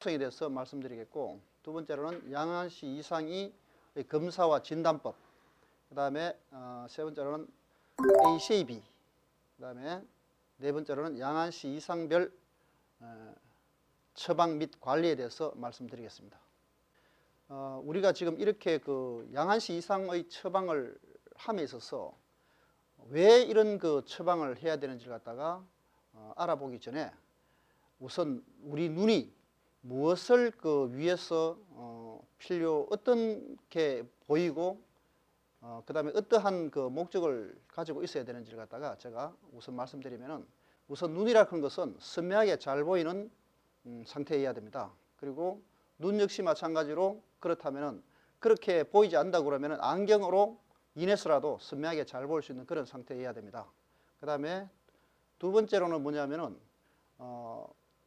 특성에 대해서 말씀드리겠고, 두 번째로는 양안시 이상의 검사와 진단법, 그 다음에 세 번째로는 ACAB, 그 다음에 네 번째로는 양안시 이상별 처방 및 관리에 대해서 말씀드리겠습니다. 우리가 지금 이렇게 그 양안시 이상의 처방을 함에 있어서 왜 이런 그 처방을 해야 되는지를 갖다가 알아보기 전에 우선 우리 눈이 무엇을 그 위해서 어떤 게 보이고 그 다음에 어떠한 그 목적을 가지고 있어야 되는지를 갖다가 제가 우선 말씀드리면은, 우선 눈이라는 것은 선명하게 잘 보이는 상태여야 됩니다. 그리고 눈 역시 마찬가지로 그렇다면은 그렇게 보이지 않는다 그러면은 안경으로 인해서라도 선명하게 잘 보일 수 있는 그런 상태여야 됩니다. 그 다음에 두 번째로는 뭐냐면은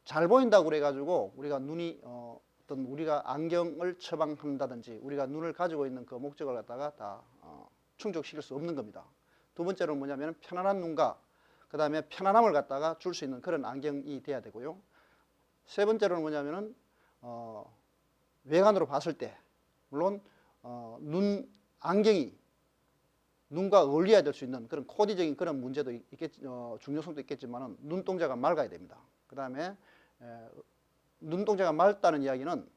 잘 보인다고 그래가지고 우리가 눈이 어떤 우리가 안경을 처방한다든지 우리가 눈을 가지고 있는 그 목적을 갖다가 다 충족시킬 수 없는 겁니다. 두 번째로는 뭐냐면 편안한 눈과 그 다음에 편안함을 갖다가 줄 수 있는 그런 안경이 돼야 되고요. 세 번째로는 뭐냐면은 외관으로 봤을 때 물론 눈 안경이 눈과 어울려야 될 수 있는 그런 코디적인 그런 문제도 중요성도 있겠지만은 눈동자가 맑아야 됩니다. 그 다음에 눈동자가 맑다는 이야기는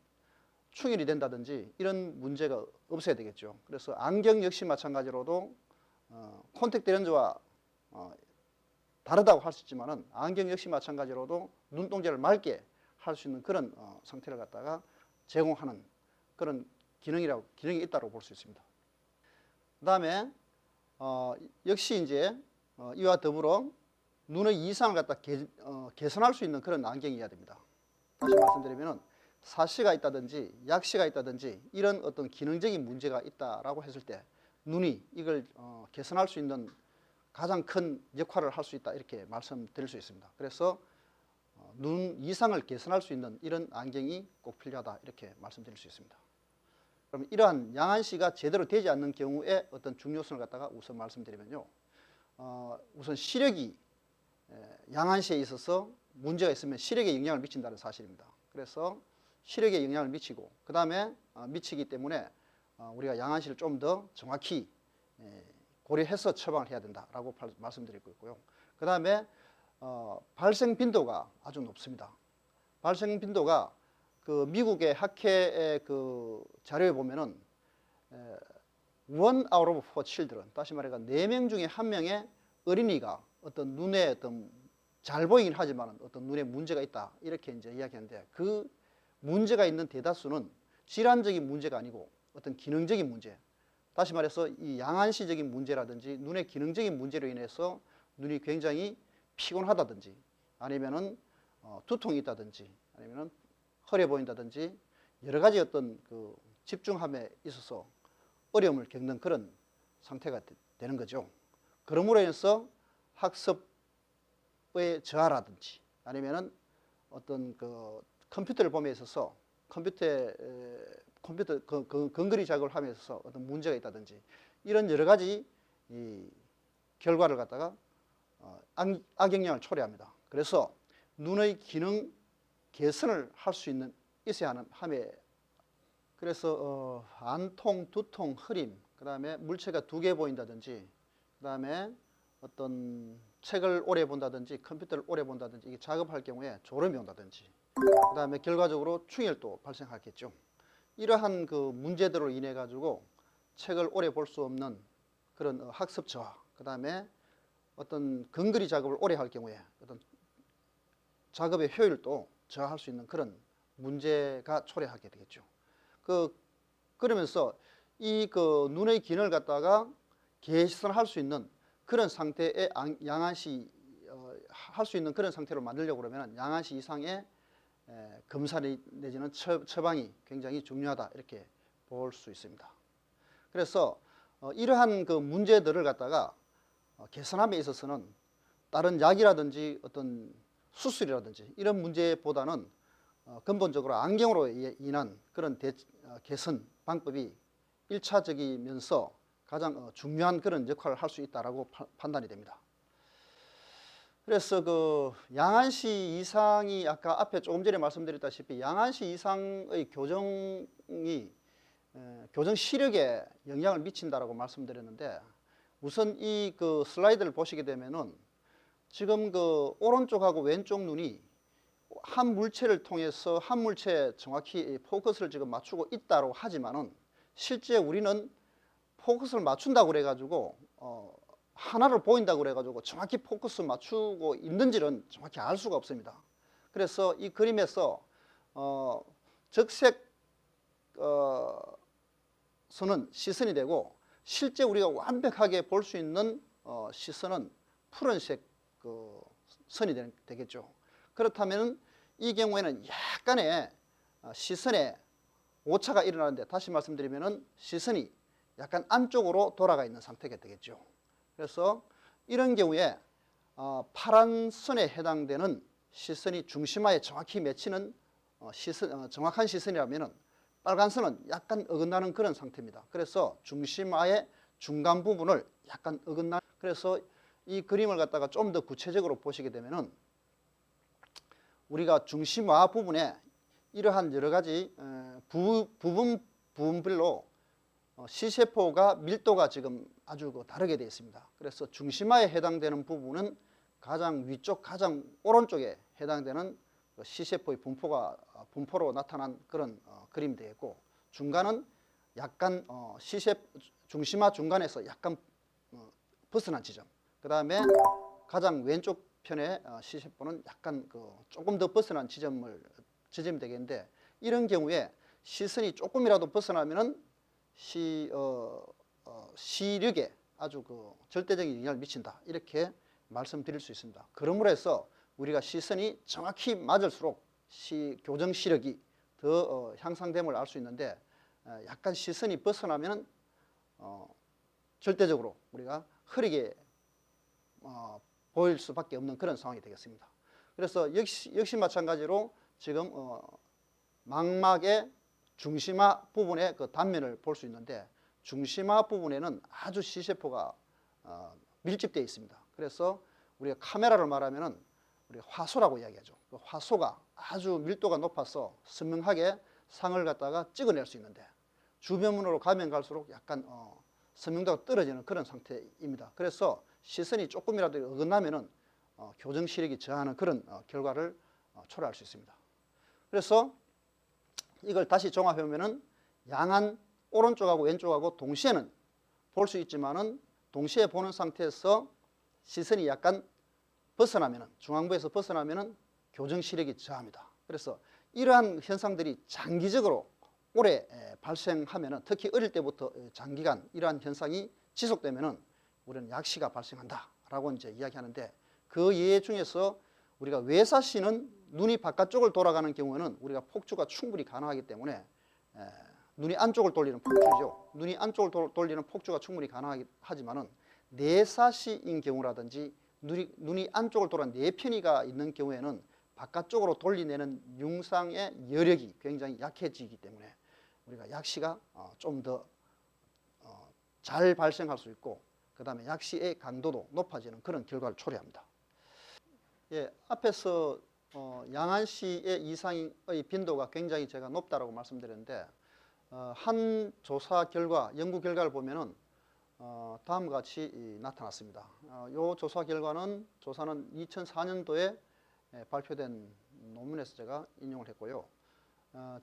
충혈이 된다든지 이런 문제가 없어야 되겠죠. 그래서 안경 역시 마찬가지로도 콘택트 렌즈와 다르다고 할 수 있지만은 안경 역시 마찬가지로도 눈동자를 맑게 할 수 있는 그런 상태를 갖다가 제공하는 그런 기능이 있다고 볼 수 있습니다. 그 다음에 역시 이제 이와 더불어 눈의 이상을 갖다 개선할 수 있는 그런 안경이어야 됩니다. 다시 말씀드리면은 사시가 있다든지 약시가 있다든지 이런 어떤 기능적인 문제가 있다라고 했을 때 눈이 이걸 개선할 수 있는 가장 큰 역할을 할 수 있다, 이렇게 말씀드릴 수 있습니다. 그래서 눈 이상을 개선할 수 있는 이런 안경이 꼭 필요하다, 이렇게 말씀드릴 수 있습니다. 그럼 이러한 양안시가 제대로 되지 않는 경우에 어떤 중요성을 갖다가 우선 말씀드리면요, 우선 시력이 양안시에 있어서 문제가 있으면 시력에 영향을 미친다는 사실입니다. 그래서 시력에 영향을 미치고 그 다음에 미치기 때문에 우리가 양안시를 좀 더 정확히 고려해서 처방을 해야 된다라고 말씀드리고 있고요. 그 다음에 발생 빈도가 아주 높습니다. 발생 빈도가 그 미국의 학회의 그 자료에 보면은 one out of four children, 다시 말해서 4명 중에 1명의 어린이가 어떤 눈에 어떤 잘 보이긴 하지만 어떤 눈에 문제가 있다, 이렇게 이제 이야기하는데, 그 문제가 있는 대다수는 질환적인 문제가 아니고 어떤 기능적인 문제, 다시 말해서 이 양안시적인 문제라든지 눈의 기능적인 문제로 인해서 눈이 굉장히 피곤하다든지 아니면은 두통이 있다든지 아니면은 허려 보인다든지 여러 가지 어떤 그 집중함에 있어서 어려움을 겪는 그런 상태가 되는 거죠. 그러므로 인해서 학습의 저하라든지 아니면은 어떤 그 컴퓨터를 봄에 있어서 컴퓨터 근거리 작업을 함에 있어서 어떤 문제가 있다든지 이런 여러 가지 이 결과를 갖다가 악영향을 초래합니다. 그래서 눈의 기능 개선을 할 수 있어야 하는 함에, 그래서 안통, 두통, 흐림, 그 다음에 물체가 2개 보인다든지, 그 다음에 어떤 책을 오래 본다든지 컴퓨터를 오래 본다든지 이게 작업할 경우에 졸음이 온다든지, 그 다음에 결과적으로 충혈도 발생하겠죠. 이러한 그 문제들로 인해 가지고 책을 오래 볼 수 없는 그런 학습 저하, 그 다음에 어떤 근거리 작업을 오래 할 경우에 어떤 작업의 효율도 저하할 수 있는 그런 문제가 초래하게 되겠죠. 그러면서 이 그 눈의 기능을 갖다가 개선할 수 있는 그런 상태의 양안시 할 수 있는 그런 상태로 만들려고 그러면 양안시 이상의 검사 내지는 처방이 굉장히 중요하다, 이렇게 볼 수 있습니다. 그래서 이러한 그 문제들을 갖다가 개선함에 있어서는 다른 약이라든지 어떤 수술이라든지 이런 문제보다는 근본적으로 안경으로 인한 그런 개선 방법이 1차적이면서 가장 중요한 그런 역할을 할 수 있다라고 판단이 됩니다. 그래서 그 양안시 이상이 아까 앞에 조금 전에 말씀드렸다시피 양안시 이상의 교정이 교정 시력에 영향을 미친다라고 말씀드렸는데, 우선 이 그 슬라이드를 보시게 되면은 지금 그 오른쪽하고 왼쪽 눈이 한 물체를 통해서 한 물체에 정확히 포커스를 지금 맞추고 있다고 하지만은, 실제 우리는 포커스를 맞춘다고 그래가지고 하나를 보인다고 그래가지고 정확히 포커스 맞추고 있는지는 정확히 알 수가 없습니다. 그래서 이 그림에서 적색 선은 시선이 되고, 실제 우리가 완벽하게 볼 수 있는 시선은 푸른색 그 선이 되겠죠. 그렇다면 이 경우에는 약간의 시선에 오차가 일어나는데, 다시 말씀드리면은 시선이 약간 안쪽으로 돌아가 있는 상태가 되겠죠. 그래서 이런 경우에 파란 선에 해당되는 시선이 중심화에 정확히 맺히는 정확한 시선이라면은, 빨간 선은 약간 어긋나는 그런 상태입니다. 그래서 중심화의 중간 부분을 약간 어긋나. 그래서 이 그림을 갖다가 좀 더 구체적으로 보시게 되면은, 우리가 중심화 부분에 이러한 여러 가지 부분별로 시세포가 밀도가 지금 아주 다르게 되어 있습니다. 그래서 중심화에 해당되는 부분은 가장 위쪽, 가장 오른쪽에 해당되는 시세포의 분포로 나타난 그런 그림이 되겠고, 중간은 약간 중심화 중간에서 약간 벗어난 지점, 그 다음에 가장 왼쪽 편의 시세포는 약간 조금 더 벗어난 지점이 되겠는데, 이런 경우에 시선이 조금이라도 벗어나면은 시력에 아주 절대적인 영향을 미친다, 이렇게 말씀드릴 수 있습니다. 그러므로 해서 우리가 시선이 정확히 맞을수록 교정 시력이 더 향상됨을 알 수 있는데, 약간 시선이 벗어나면 절대적으로 우리가 흐리게 보일 수밖에 없는 그런 상황이 되겠습니다. 그래서 역시 마찬가지로 지금 망막의 중심화 부분의 그 단면을 볼 수 있는데, 중심화 부분에는 아주 시세포가 밀집되어 있습니다. 그래서 우리가 카메라를 말하면은 우리가 화소라고 이야기하죠. 그 화소가 아주 밀도가 높아서 선명하게 상을 갖다가 찍어낼 수 있는데, 주변문으로 가면 갈수록 약간 선명도가 떨어지는 그런 상태입니다. 그래서 시선이 조금이라도 어긋나면은 교정 시력이 저하는 그런 결과를 초래할 수 있습니다. 그래서 이걸 다시 종합해 보면은, 양안 오른쪽하고 왼쪽하고 동시에는 볼 수 있지만은, 동시에 보는 상태에서 시선이 약간 벗어나면은, 중앙부에서 벗어나면은 교정 시력이 저하입니다. 그래서 이러한 현상들이 장기적으로 오래 발생하면은, 특히 어릴 때부터 장기간 이러한 현상이 지속되면은 우리는 약시가 발생한다라고 이제 이야기하는데, 그 예 중에서 우리가 외사시는 눈이 바깥쪽을 돌아가는 경우에는 우리가 폭주가 충분히 가능하기 때문에, 눈이 안쪽을 돌리는 폭주죠. 눈이 안쪽을 돌리는 폭주가 충분히 가능하지만은, 내사시인 경우라든지 눈이 안쪽을 돌아 내편이가 있는 경우에는 바깥쪽으로 돌리내는 융상의 여력이 굉장히 약해지기 때문에 우리가 약시가 좀 더 잘 발생할 수 있고, 그 다음에 약시의 강도도 높아지는 그런 결과를 초래합니다. 예, 앞에서 양안시의 이상의 빈도가 굉장히 제가 높다라고 말씀드렸는데, 한 조사 결과, 연구 결과를 보면은 다음과 같이 나타났습니다. 이 조사는 2004년도에 발표된 논문에서 제가 인용을 했고요.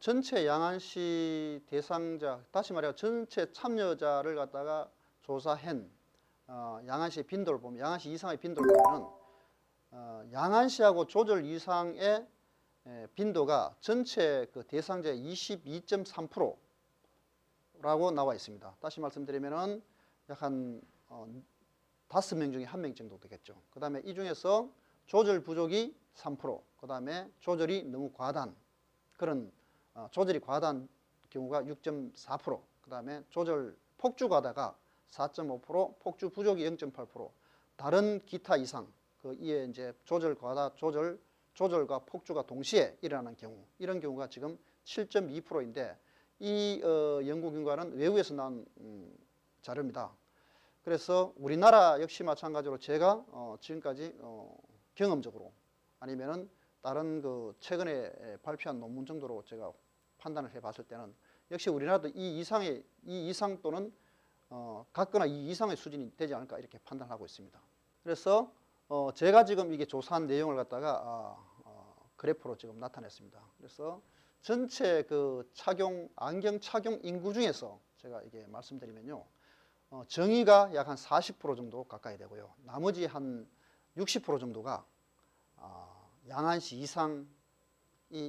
전체 양안시 대상자, 다시 말해 전체 참여자를 갖다가 조사한 양안시 빈도를 보면, 양안시 이상의 빈도를 보면은 양안시하고 조절 이상의 빈도가 전체 그 대상자의 22.3%라고 나와 있습니다. 다시 말씀드리면은 약 한 5명 중에 1명 정도 되겠죠. 그 다음에 이 중에서 조절 부족이 3%, 그 다음에 조절이 너무 과다한 그런 조절이 과다한 경우가 6.4%, 그 다음에 조절 폭주 과다가 4.5%, 폭주 부족이 0.8%, 다른 기타 이상, 이에 이제 조절 과다, 조절과 폭주가 동시에 일어나는 경우, 이런 경우가 지금 7.2%인데, 이 연구 결과는 외국에서 나온 자료입니다. 그래서 우리나라 역시 마찬가지로 제가 지금까지 경험적으로 아니면은 다른 그 최근에 발표한 논문 정도로 제가 판단을 해봤을 때는 역시 우리나라도 이 이상 또는 같거나 이 이상의 수준이 되지 않을까 이렇게 판단하고 있습니다. 그래서 제가 지금 이게 조사한 내용을 갖다가 그래프로 지금 나타냈습니다. 그래서 전체 그 안경 착용 인구 중에서 제가 이게 말씀드리면요, 정의가 약 한 40% 정도 가까이 되고요, 나머지 한 60% 정도가 양한시 이상이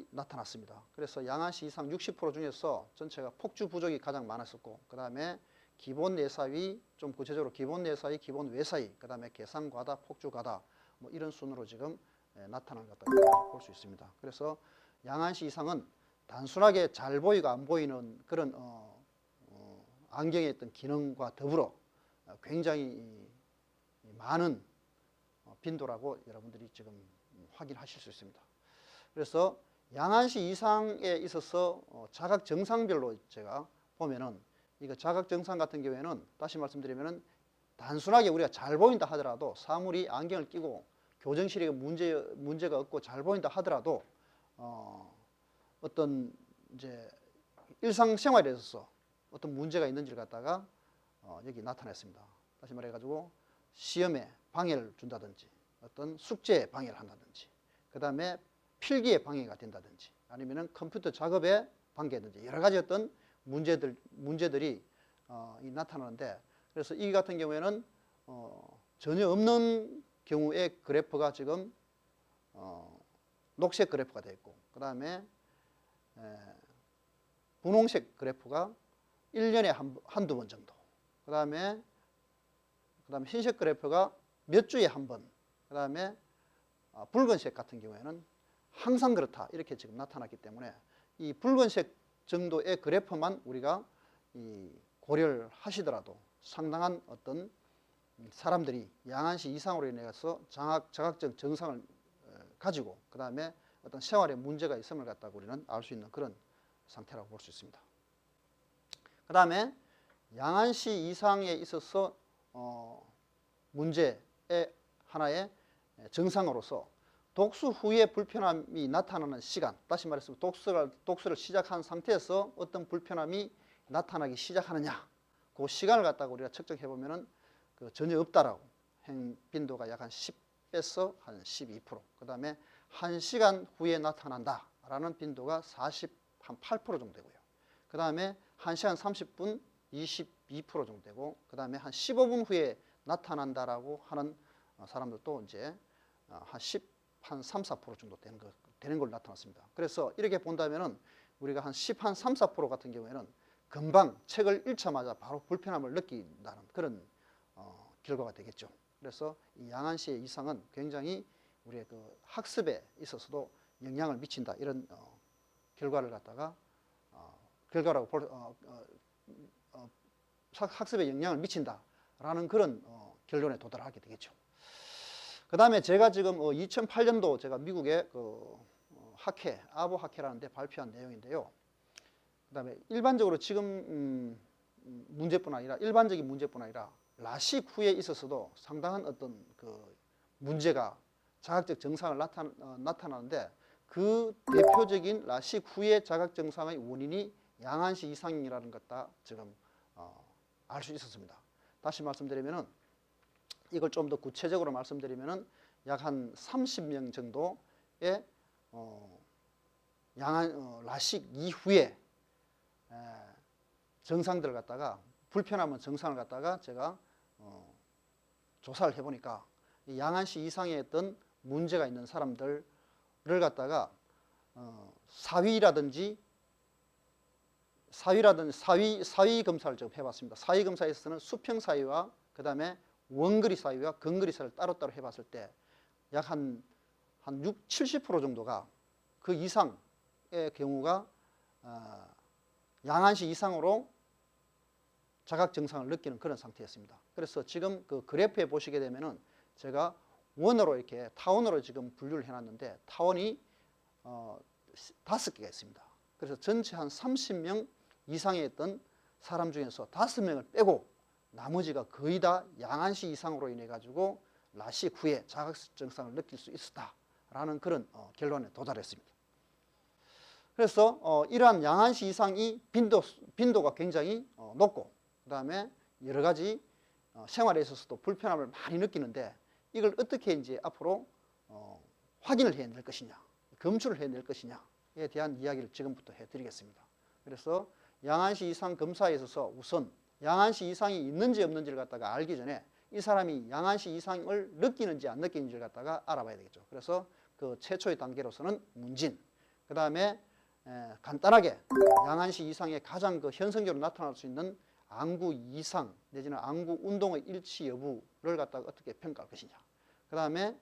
나타났습니다. 그래서 양한시 이상 60% 중에서 전체가 폭주 부족이 가장 많았었고, 그 다음에 기본 내사위, 좀 구체적으로 기본 내사위, 기본 외사위, 그 다음에 계산 과다, 폭주 과다, 뭐 이런 순으로 지금 나타난 것 같다고 볼 수 있습니다. 그래서 양한시 이상은 단순하게 잘 보이고 안 보이는 그런 안경의 어떤 기능과 더불어 굉장히 많은 빈도라고 여러분들이 지금 확인하실 수 있습니다. 그래서 양한시 이상에 있어서 자각 증상별로 제가 보면은, 이거 자각 증상 같은 경우에는 다시 말씀드리면은 단순하게 우리가 잘 보인다 하더라도, 사물이 안경을 끼고 교정실에 문제가 없고 잘 보인다 하더라도 어떤 이제 일상생활에 있어서 어떤 문제가 있는지를 갖다가 여기 나타냈습니다. 다시 말해가지고 시험에 방해를 준다든지, 어떤 숙제에 방해를 한다든지, 그 다음에 필기에 방해가 된다든지, 아니면은 컴퓨터 작업에 방해든지, 여러 가지 어떤 문제들이 나타나는데, 그래서 이 같은 경우에는 전혀 없는 경우의 그래프가 지금 녹색 그래프가 되어 있고, 그 다음에 분홍색 그래프가 1년에 한두 번 정도, 그 다음에 흰색 그래프가 몇 주에 한 번, 그 다음에 붉은색 같은 경우에는 항상 그렇다 이렇게 지금 나타났기 때문에, 이 붉은색 정도의 그래프만 우리가 고려를 하시더라도 상당한 어떤 사람들이 양한시 이상으로 인해서 자각적 증상을 가지고, 그 다음에 어떤 생활에 문제가 있음을 갖다가 우리는 알 수 있는 그런 상태라고 볼 수 있습니다. 그 다음에 양한시 이상에 있어서 문제의 하나의 증상으로서 독수 후에 불편함이 나타나는 시간, 다시 말해서 독서를 시작한 상태에서 어떤 불편함이 나타나기 시작하느냐, 그 시간을 갖다가 우리가 측정해 보면은 전혀 없다라고, 빈도가 약 한 10에서 한 12%, 그 다음에 1시간 후에 나타난다라는 빈도가 8% 정도 되고요. 그 다음에 1시간 30분 22% 정도 되고, 그 다음에 한 15분 후에 나타난다라고 하는 사람들도 이제 한 3, 4% 정도 되는 걸로 나타났습니다. 그래서 이렇게 본다면은 우리가 한 3, 4% 같은 경우에는 금방 책을 읽자마자 바로 불편함을 느낀다는 그런 결과가 되겠죠. 그래서 이 양한시의 이상은 굉장히 우리의 그 학습에 있어서도 영향을 미친다, 이런 결과를 갖다가 학습에 영향을 미친다라는 그런 결론에 도달하게 되겠죠. 그 다음에 제가 지금 2008년도 제가 미국의 학회, 아보 학회라는 데 발표한 내용인데요. 그 다음에 일반적으로 지금 일반적인 문제뿐 아니라 라식 후에 있어서도 상당한 어떤 그 문제가, 자각적 증상을 나타나는데, 그 대표적인 라식 후의 자각 증상의 원인이 양한시 이상이라는 것 다 지금 알 수 있었습니다. 다시 말씀드리면은, 이걸 좀 더 구체적으로 말씀드리면은 약 한 30명 정도의 라식 이후에 증상들을 갖다가, 불편함은 증상을 갖다가 제가 조사를 해보니까, 이 양한시 이상의 어떤 문제가 있는 사람들을 갖다가 사위 검사를 좀 해봤습니다. 사위 검사에서는 수평 사위와 그 다음에 원거리 사위와 근거리 사위를 따로따로 해봤을 때 약 한 70% 정도가 그 이상의 경우가 양한시 이상으로 자각 증상을 느끼는 그런 상태였습니다. 그래서 지금 그 그래프에 보시게 되면은 제가 원으로 이렇게 타원으로 지금 분류를 해놨는데, 타원이 5개가 있습니다. 그래서 전체 한 30명 이상의 어떤 사람 중에서 5명을 빼고 나머지가 거의 다 양한시 이상으로 인해 가지고 라식 후에 자각 증상을 느낄 수 있었다라는 그런 결론에 도달했습니다. 그래서 이러한 양한시 이상이 빈도가 굉장히 높고 그 다음에 여러 가지 생활에 있어서도 불편함을 많이 느끼는데 이걸 어떻게 이제 앞으로 확인을 해낼 것이냐, 검출을 해낼 것이냐에 대한 이야기를 지금부터 해드리겠습니다. 그래서 양한시 이상 검사에 있어서 우선 양한시 이상이 있는지 없는지를 갖다가 알기 전에 이 사람이 양한시 이상을 느끼는지 안 느끼는지를 갖다가 알아봐야 되겠죠. 그래서 그 최초의 단계로서는 문진, 그 다음에 간단하게 양한시 이상의 가장 그 현상적으로 나타날 수 있는 안구 이상 내지는 안구 운동의 일치 여부를 갖다가 어떻게 평가할 것이냐. 그 다음에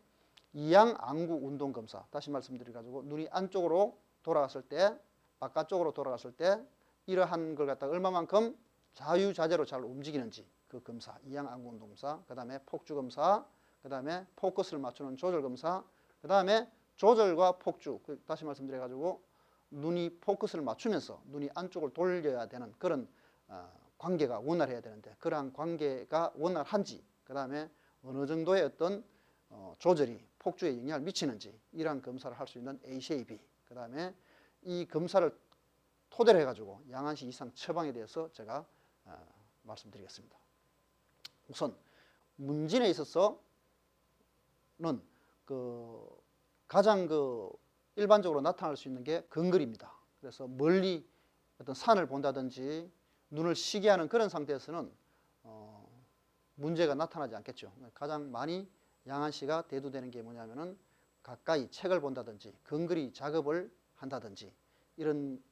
이양 안구 운동 검사. 다시 말씀드려가지고 눈이 안쪽으로 돌아갔을 때, 바깥쪽으로 돌아갔을 때 이러한 걸 갖다가 얼마만큼 자유자재로 잘 움직이는지 그 검사, 이양 안구 운동 검사. 그 다음에 폭주 검사. 그 다음에 포커스를 맞추는 조절 검사. 그 다음에 조절과 폭주. 다시 말씀드려가지고 눈이 포커스를 맞추면서 눈이 안쪽을 돌려야 되는 그런 관계가 원활해야 되는데 그러한 관계가 원활한지, 그 다음에 어느 정도의 어떤 조절이 폭주에 영향을 미치는지 이러한 검사를 할 수 있는 ACAB, 그 다음에 이 검사를 토대로 해가지고 양한시 이상 처방에 대해서 제가 말씀드리겠습니다. 우선 문진에 있어서는 그 가장 그 일반적으로 나타날 수 있는 게 근거리입니다. 그래서 멀리 어떤 산을 본다든지 눈을 쉬게 하는 그런 상태에서는 문제가 나타나지 않겠죠. 가장 많이 양한시가 대두되는 게 뭐냐면은 가까이 책을 본다든지 근거리 작업을 한다든지 이런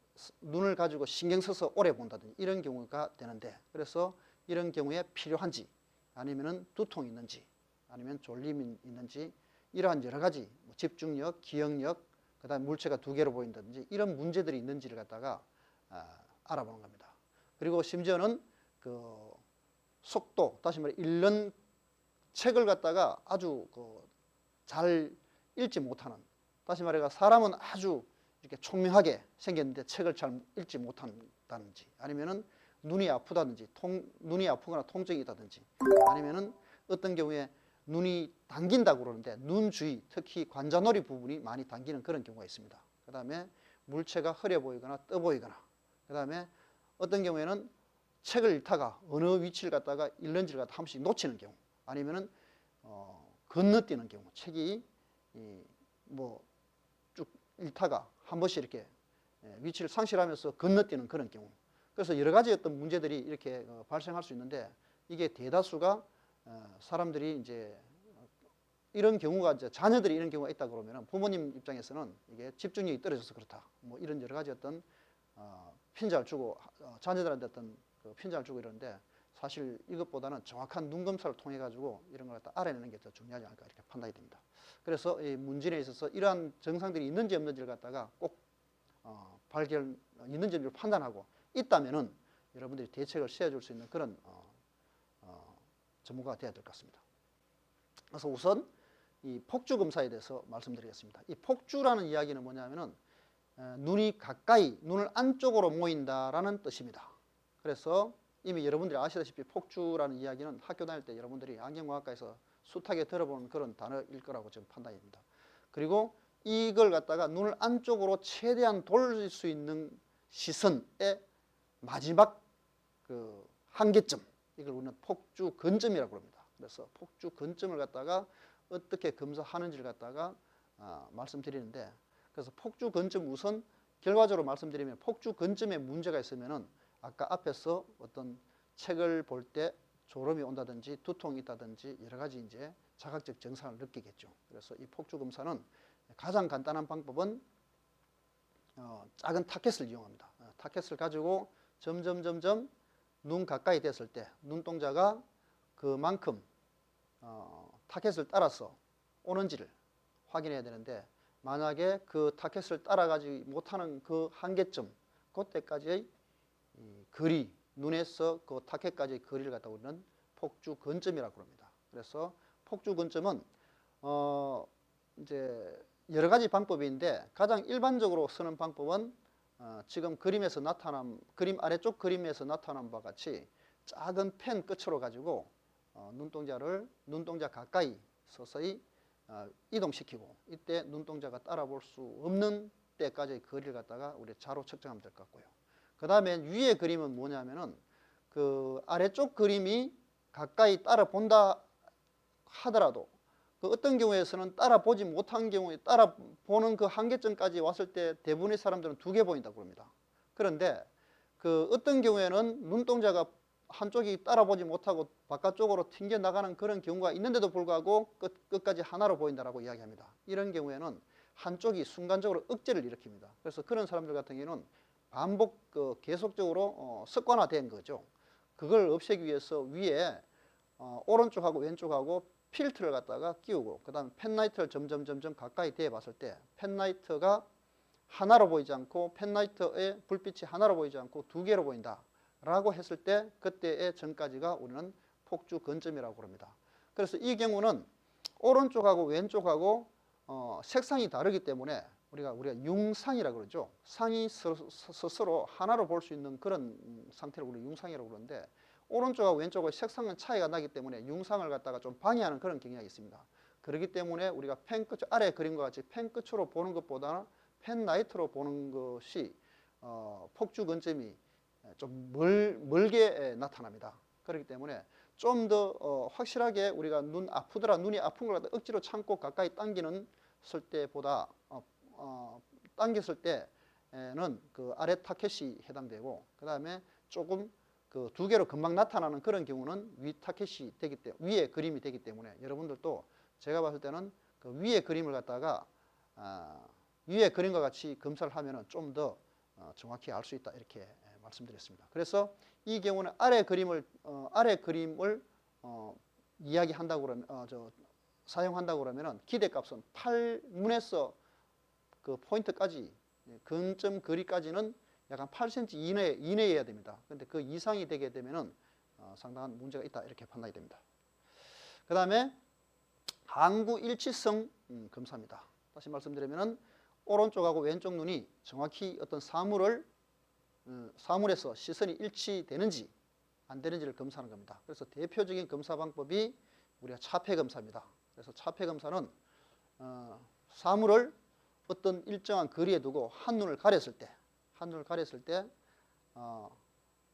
눈을 가지고 신경 써서 오래 본다든지 이런 경우가 되는데, 그래서 이런 경우에 필요한지 아니면은 두통이 있는지 아니면 졸림이 있는지 이러한 여러 가지 집중력, 기억력, 그 다음에 물체가 두 개로 보인다든지 이런 문제들이 있는지를 갖다가 알아보는 겁니다. 그리고 심지어는 그 속도, 다시 말해 읽는 책을 갖다가 아주 잘 읽지 못하는, 다시 말해가 사람은 아주 이렇게 총명하게 생겼는데 책을 잘 읽지 못한다든지 아니면은 눈이 아프다든지 눈이 아프거나 통증이 있다든지 아니면은 어떤 경우에 눈이 당긴다고 그러는데 눈 주위, 특히 관자놀이 부분이 많이 당기는 그런 경우가 있습니다. 그 다음에 물체가 흐려 보이거나 떠 보이거나, 그 다음에 어떤 경우에는 책을 읽다가 어느 위치를 갖다가 읽는지를 갖다 한 번씩 놓치는 경우, 아니면은 건너뛰는 경우, 책이 쭉 읽다가 한 번씩 이렇게 위치를 상실하면서 건너뛰는 그런 경우. 그래서 여러 가지 어떤 문제들이 이렇게 발생할 수 있는데 이게 대다수가 사람들이 이제 이런 경우가 이제 자녀들이 이런 경우가 있다 그러면 부모님 입장에서는 이게 집중력이 떨어져서 그렇다, 뭐 이런 여러 가지 어떤 핀자를 주고 자녀들한테 어떤 핀자를 주고 이러는데 사실 이것보다는 정확한 눈 검사를 통해 가지고 이런 걸 갖다 알아내는 게 더 중요하지 않을까 이렇게 판단이 됩니다. 그래서 이 문진에 있어서 이러한 증상들이 있는지 없는지를 갖다가 꼭 발견 있는지 없는지를 판단하고 있다면은 여러분들이 대책을 세워줄 수 있는 그런 전문가가 되어야 될 것 같습니다. 그래서 우선 이 폭주 검사에 대해서 말씀드리겠습니다. 이 폭주라는 이야기는 뭐냐면은 눈이 가까이, 눈을 안쪽으로 모인다라는 뜻입니다. 그래서 이미 여러분들이 아시다시피 폭주라는 이야기는 학교 다닐 때 여러분들이 안경공학과에서 숱하게 들어보는 그런 단어일 거라고 지금 판단이 됩니다. 그리고 이걸 갖다가 눈을 안쪽으로 최대한 돌릴 수 있는 시선의 마지막 그 한계점, 이걸 우리는 폭주 근점이라고 합니다. 그래서 폭주 근점을 갖다가 어떻게 검사하는지를 갖다가 말씀드리는데, 그래서 폭주 근점 우선 결과적으로 말씀드리면 폭주 근점에 문제가 있으면은 아까 앞에서 어떤 책을 볼 때 졸음이 온다든지 두통이 있다든지 여러 가지 이제 자각적 증상을 느끼겠죠. 그래서 이 폭주 검사는 가장 간단한 방법은 작은 타켓을 이용합니다. 타켓을 가지고 점점 눈 가까이 됐을 때 눈동자가 그만큼 타켓을 따라서 오는지를 확인해야 되는데, 만약에 그 타켓을 따라가지 못하는 그 한계점, 그때까지의 거리, 눈에서 그 타켓까지의 거리를 갖다 우리는 폭주 근점이라고 합니다. 그래서 폭주 근점은 이제 여러 가지 방법이 있는데 가장 일반적으로 쓰는 방법은 지금 그림 아래쪽 그림에서 나타난 바와 같이 작은 펜 끝으로 가지고 눈동자 가까이 서서히 이동시키고 이때 눈동자가 따라볼 수 없는 때까지의 거리를 갖다가 우리 자로 측정하면 될 것 같고요. 그 다음에 위의 그림은 뭐냐면은 그 아래쪽 그림이 가까이 따라 본다 하더라도 그 어떤 경우에서는 따라 보지 못한 경우에 따라 보는 그 한계점까지 왔을 때 대부분의 사람들은 두 개 보인다고 합니다. 그런데 그 어떤 경우에는 눈동자가 한쪽이 따라보지 못하고 바깥쪽으로 튕겨 나가는 그런 경우가 있는데도 불구하고 끝까지 하나로 보인다라고 이야기합니다. 이런 경우에는 한쪽이 순간적으로 억제를 일으킵니다. 그래서 그런 사람들 같은 경우는 반복 계속적으로 습관화된 거죠. 그걸 없애기 위해서 위에 오른쪽하고 왼쪽하고 필터를 갖다가 끼우고 그 다음에 펜라이트를 점점 가까이 대어 봤을 때 펜라이트가 하나로 보이지 않고 펜라이트의 불빛이 하나로 보이지 않고 두 개로 보인다 라고 했을 때 그때의 전까지가 우리는 폭주 근점이라고 합니다. 그래서 이 경우는 오른쪽하고 왼쪽하고 색상이 다르기 때문에 우리가 융상이라고 그러죠. 상이 스스로 하나로 볼 수 있는 그런 상태를 우리 융상이라고 그러는데 오른쪽하고 왼쪽의 색상은 차이가 나기 때문에 융상을 갖다가 좀 방해하는 그런 경향이 있습니다. 그렇기 때문에 우리가 펜 끝, 아래 그림과 같이 펜 끝으로 보는 것보다는 펜 라이트로 보는 것이 폭주 근점이 좀 멀게 나타납니다. 그렇기 때문에 좀 더 확실하게 우리가 눈이 아픈 걸 갖다 억지로 참고 가까이 당기는 쓸 때보다 당겼을 때는 그 아래 타켓이 해당되고 그 다음에 조금 그 두 개로 금방 나타나는 그런 경우는 위 타켓이 되기 때문에 위에 그림이 되기 때문에 여러분들도 제가 봤을 때는 그 위에 그림을 갖다가 위에 그림과 같이 검사를 하면은 좀 더 정확히 알 수 있다 이렇게 말씀드렸습니다. 그래서 이 경우는 아래 그림을 이야기한다고 그러면 사용한다고 그러면은 기대값은 팔문에서 그 포인트까지 근점 거리까지는 약 한 8cm 이내여야 됩니다. 그런데 그 이상이 되게 되면은 상당한 문제가 있다 이렇게 판단이 됩니다. 그 다음에 안구 일치성 검사입니다. 다시 말씀드리면은 오른쪽하고 왼쪽 눈이 정확히 어떤 사물에서 시선이 일치되는지 안 되는지를 검사하는 겁니다. 그래서 대표적인 검사 방법이 우리가 차폐 검사입니다. 그래서 차폐 검사는 사물을 어떤 일정한 거리에 두고 한눈을 가렸을 때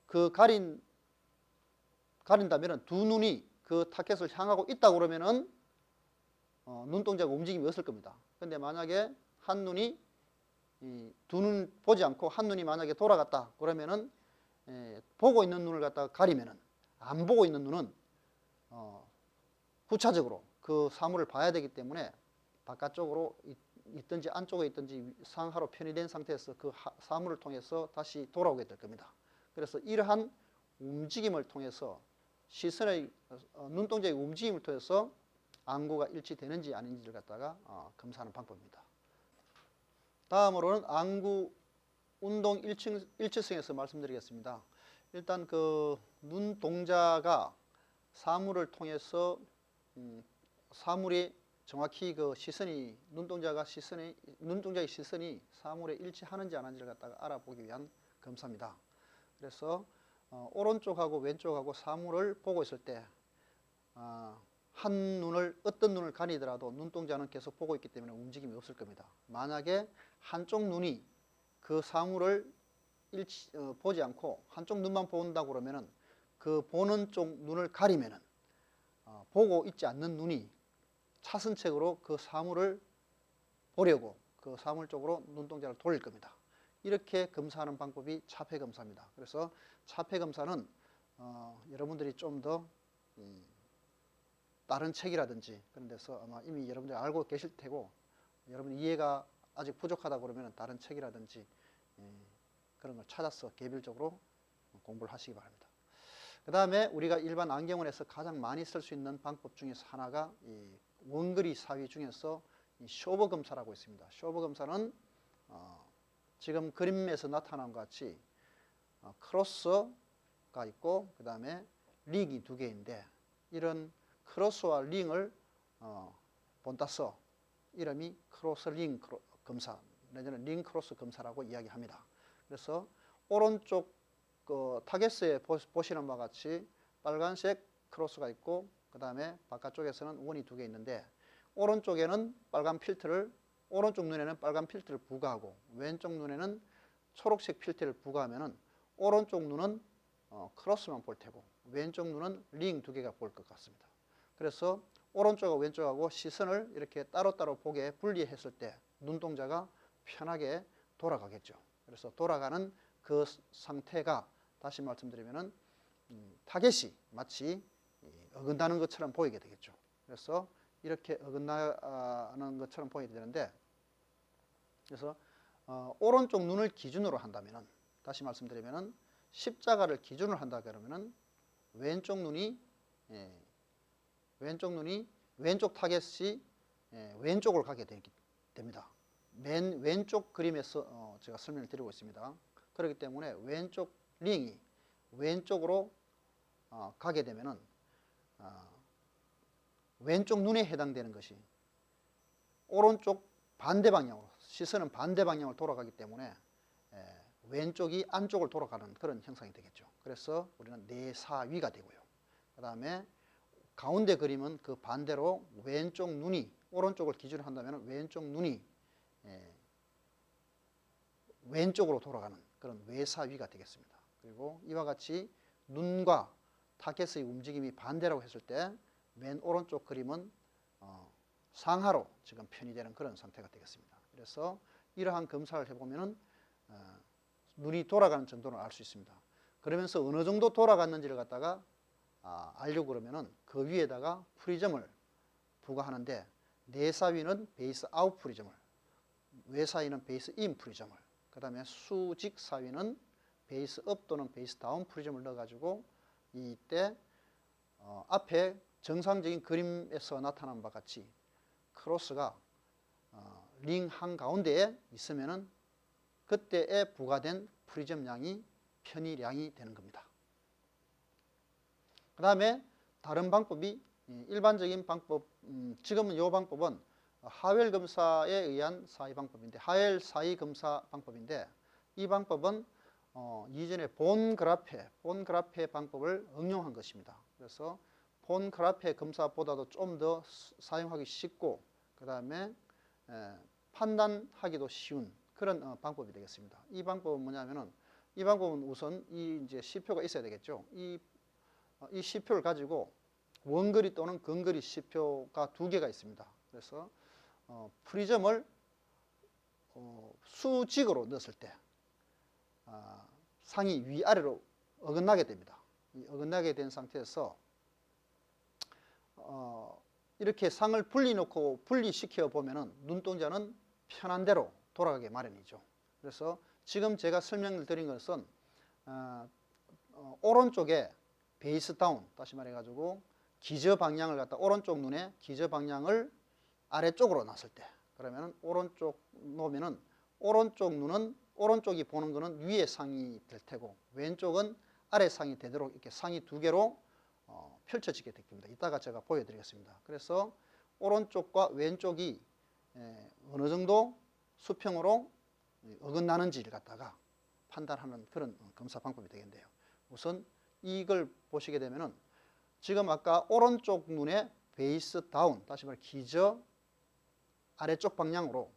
그 가린다면은 두 눈이 그 타켓을 향하고 있다 그러면은 눈동자가 움직임이 없을 겁니다. 근데 만약에 한 눈이 두 눈 보지 않고 한 눈이 만약에 돌아갔다 그러면은 보고 있는 눈을 갖다가 가리면은 안 보고 있는 눈은 후차적으로 그 사물을 봐야 되기 때문에 바깥쪽으로 있든지 안쪽에 있든지 상하로 편의된 상태에서 그 사물을 통해서 다시 돌아오게 될 겁니다. 그래서 이러한 움직임을 통해서 시선의 눈동자의 움직임을 통해서 안구가 일치되는지 아닌지를 갖다가 검사하는 방법입니다. 다음으로는 안구 운동 일치성에서 말씀드리겠습니다. 일단 그 눈동자가 사물을 통해서 사물이 정확히 그 시선이 눈동자의 시선이 사물에 일치하는지 안 하는지를 갖다가 알아보기 위한 검사입니다. 그래서 오른쪽하고 왼쪽하고 사물을 보고 있을 때 어떤 눈을 가리더라도 눈동자는 계속 보고 있기 때문에 움직임이 없을 겁니다. 만약에 한쪽 눈이 그 사물을 보지 않고 한쪽 눈만 본다고 그러면은 그 보는 쪽 눈을 가리면은 보고 있지 않는 눈이 차선책으로 그 사물을 보려고 그 사물 쪽으로 눈동자를 돌릴 겁니다. 이렇게 검사하는 방법이 차폐 검사입니다. 그래서 차폐 검사는 여러분들이 좀 더 다른 책이라든지 그런 데서 아마 이미 여러분들이 알고 계실 테고 여러분 이해가 아직 부족하다 그러면 다른 책이라든지 그런 걸 찾아서 개별적으로 공부를 하시기 바랍니다. 그 다음에 우리가 일반 안경원에서 가장 많이 쓸 수 있는 방법 중에서 하나가 이 원거리 사위 중에서 이 쇼버 검사라고 있습니다. 쇼버 검사는 지금 그림에서 나타난 것 같이 크로스가 있고 그 다음에 링이 두 개인데 이런 크로스와 링을 본따서 이름이 크로스 링 검사 내지는 링 크로스 검사라고 이야기합니다. 그래서 오른쪽 그 타겟에 보시는 바와 같이 빨간색 크로스가 있고 그 그 다음에 바깥쪽에서는 원이 2개 있는데 오른쪽에는 빨간 필터를 오른쪽 눈에는 빨간 필터를 부과하고 왼쪽 눈에는 초록색 필터를 부과하면은 오른쪽 눈은 크로스만 볼 테고 왼쪽 눈은 링 2개가 보일 것 같습니다. 그래서 오른쪽하고 왼쪽하고 시선을 이렇게 따로따로 보게 분리했을 때 눈동자가 편하게 돌아가겠죠. 그래서 돌아가는 그 상태가 다시 말씀드리면은 타겟이 마치 어긋나는 것처럼 보이게 되겠죠. 그래서 이렇게 어긋나는 것처럼 보이게 되는데, 그래서 오른쪽 눈을 기준으로 한다면은, 다시 말씀드리면은 십자가를 기준으로 한다 그러면은 왼쪽 눈이 왼쪽 타겟이 왼쪽으로 가게 됩니다. 맨 왼쪽 그림에서 제가 설명을 드리고 있습니다. 그렇기 때문에 왼쪽 링이 왼쪽으로 가게 되면은 왼쪽 눈에 해당되는 것이 오른쪽 반대 방향으로, 시선은 반대 방향으로 돌아가기 때문에 왼쪽이 안쪽으로 돌아가는 그런 형상이 되겠죠. 그래서 우리는 내사위가 되고요. 그 다음에 가운데 그림은 그 반대로 왼쪽 눈이, 오른쪽을 기준으로 한다면 왼쪽 눈이 왼쪽으로 돌아가는 그런 외사위가 되겠습니다. 그리고 이와 같이 눈과 타겟의 움직임이 반대라고 했을 때 맨 오른쪽 그림은 상하로 지금 편의되는 그런 상태가 되겠습니다. 그래서 이러한 검사를 해보면은 눈이 돌아가는 정도를 알 수 있습니다. 그러면서 어느 정도 돌아갔는지를 갖다가 알려고 그러면은 그 위에다가 프리즘을 부과하는데, 내사위는 베이스 아웃 프리즘을, 외사위는 베이스 인 프리즘을, 그 다음에 수직 사위는 베이스 업 또는 베이스 다운 프리즘을 넣어가지고 이때 앞에 정상적인 그림에서 나타난 바 같이 크로스가 링 한가운데에 있으면은 그때에 부과된 프리즘 양이 편의량이 되는 겁니다. 그 다음에 다른 방법이 일반적인 방법, 지금은 이 방법은 하웰 검사에 의한 사위 방법인데, 하웰 사위 검사 방법인데, 이 방법은 이전에 본 그라페 방법을 응용한 것입니다. 그래서 본 그라페 검사보다도 좀 더 사용하기 쉽고, 그 다음에 판단하기도 쉬운 그런 방법이 되겠습니다. 이 방법은 뭐냐면은, 이 방법은 우선 이 이제 시표가 있어야 되겠죠. 이 시표를 가지고 원거리 또는 근거리 시표가 2개가 있습니다. 그래서 프리즘을 수직으로 넣었을 때 상이 위아래로 어긋나게 됩니다. 이 어긋나게 된 상태에서 이렇게 상을 분리시켜 보면은 눈동자는 편한 대로 돌아가게 마련이죠. 그래서 지금 제가 설명을 드린 것은 오른쪽에 베이스 다운, 다시 말해가지고 기저 방향을 갖다 오른쪽 눈에 기저 방향을 아래쪽으로 놨을 때, 그러면은 오른쪽 놓으면은 오른쪽 눈은, 오른쪽이 보는 거는 위에 상이 될 테고 왼쪽은 아래 상이 되도록 이렇게 상이 2개로 펼쳐지게 됩니다. 이따가 제가 보여드리겠습니다. 그래서 오른쪽과 왼쪽이 어느 정도 수평으로 어긋나는지를 갖다가 판단하는 그런 검사 방법이 되겠는데요. 우선 이걸 보시게 되면은 지금 아까 오른쪽 눈에 베이스 다운, 다시 말해 기저 아래쪽 방향으로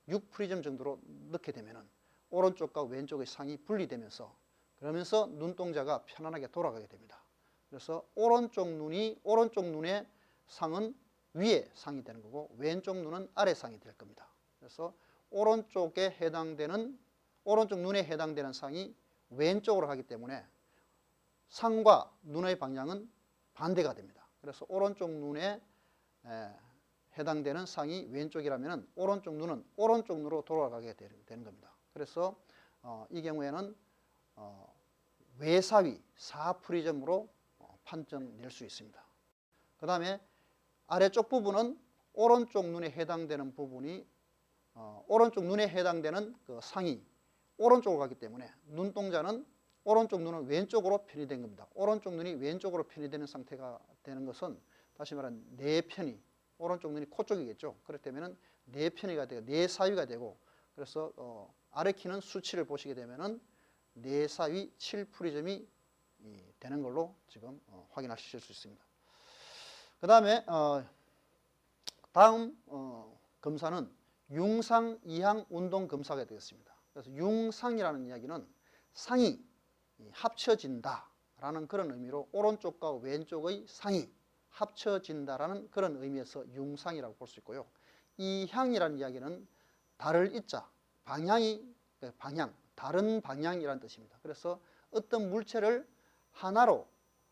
6프리즘 정도로 넣게 되면은 오른쪽과 왼쪽의 상이 분리되면서, 그러면서 눈동자가 편안하게 돌아가게 됩니다. 그래서 오른쪽 눈의 상은 위에 상이 되는 거고 왼쪽 눈은 아래 상이 될 겁니다. 그래서 오른쪽 눈에 해당되는 상이 왼쪽으로 가기 때문에 상과 눈의 방향은 반대가 됩니다. 그래서 오른쪽 눈에 해당되는 상이 왼쪽이라면 오른쪽 눈은 오른쪽 눈으로 돌아가게 되는 겁니다. 그래서 이 경우에는 외사위 4프리즘으로 판정낼 수 있습니다. 그 다음에 아래쪽 부분은 오른쪽 눈에 해당되는 부분이 오른쪽 눈에 해당되는 그 상이 오른쪽으로 가기 때문에 눈동자는 오른쪽 눈은 왼쪽으로 편의된 겁니다. 오른쪽 눈이 왼쪽으로 편의되는 상태가 되는 것은 다시 말하면 내편이, 오른쪽 눈이 코 쪽이겠죠. 그렇다면 내편이가 되고 내사위가 되고, 그래서 아래 키는 수치를 보시게 되면은 내사위 7프리즘이 되는 걸로 지금 확인하실 수 있습니다. 그 다음에 다음 검사는 융상 이항 운동 검사가 되겠습니다. 그래서 융상이라는 이야기는 상이 합쳐진다라는 그런 의미로 오른쪽과 왼쪽의 상이 합쳐진다라는 그런 의미에서 융상이라고 볼 수 있고요. 이향이라는 이야기는 다를 이자, 방향이 방향, 다른 방향이라는 뜻입니다. 그래서 어떤 물체를 하나로